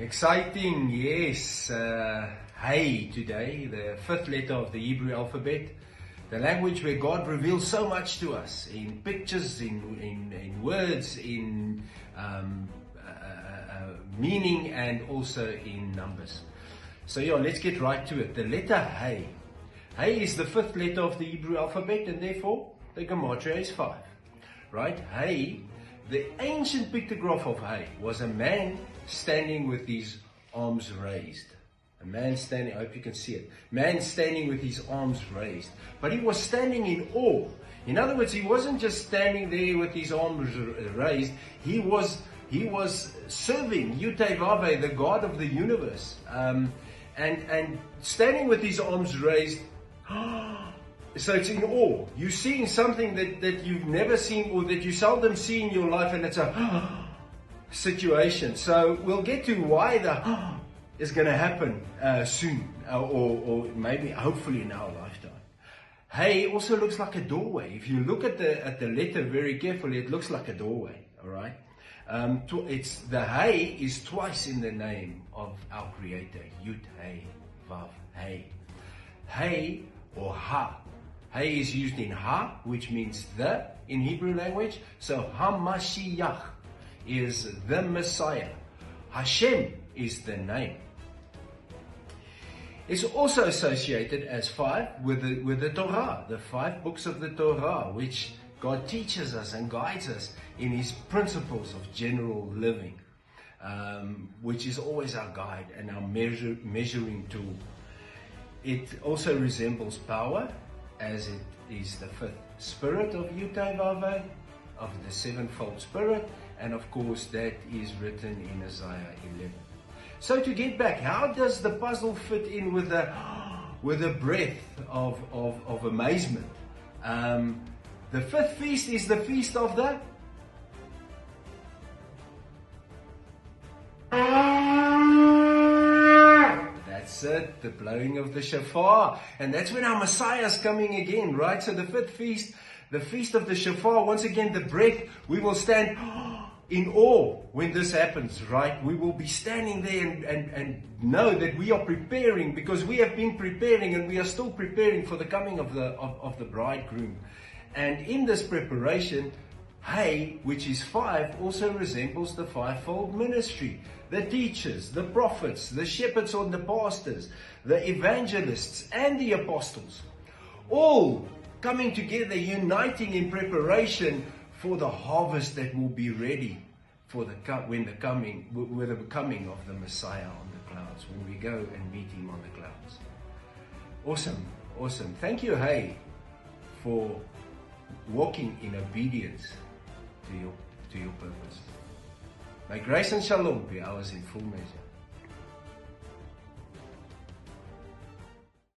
Exciting, yes. Hey, today, the fifth letter of the Hebrew alphabet, the language where God reveals so much to us in pictures, in words, in meaning, and also in numbers. So yeah, let's get right to it. The letter Hey. Hey is the fifth letter of the Hebrew alphabet, and therefore the gematria is 5. Right? Hey, the ancient pictograph of Hey was a man standing with his arms raised. A man standing, I hope you can see it. Man standing with his arms raised. But he was standing in awe. In other words, he wasn't just standing there with his arms raised. He was serving Yud-Teh-Vav-Heh, the God of the universe. And standing with his arms raised, so it's in awe. You're seeing something that you've never seen or that you seldom see in your life, and it's a situation. So we'll get to why the is going to happen soon, or maybe hopefully in our lifetime. Hey also looks like a doorway. If you look at the letter very carefully, it looks like a doorway. All right. It's the Hey is twice in the name of our Creator. Yud-Hey-Vav-Hey. Hey or Ha. Hey is used in Ha, which means the in Hebrew language. So HaMashiach is the Messiah. Hashem is the name. It's also associated as 5 with the Torah, the 5 books of the Torah, which God teaches us and guides us in His principles of general living, which is always our guide and our measuring tool. It also resembles power, as it is the 5th spirit of Yud-Teh-Vav-Heh, of the 7-fold spirit, and of course that is written in Isaiah 11. So to get back, how does the puzzle fit in with a breath of amazement? The 5th feast is the feast of the That's it, the blowing of the shofar. And that's when our Messiah is coming again, right? So the 5th feast, the feast of the shofar, once again the breath, we will stand in awe when this happens, right? We will be standing there and know that we are preparing, because we have been preparing and we are still preparing for the coming of the bridegroom. And in this preparation, Hey, which is 5, also resembles the 5-fold ministry. The teachers, the prophets, the shepherds or the pastors, the evangelists and the apostles, all coming together, uniting in preparation for the harvest that will be ready for the coming of the Messiah on the clouds, when we go and meet Him on the clouds. Awesome, awesome. Thank you, Hey, for walking in obedience to your purpose. May grace and shalom be ours in full measure.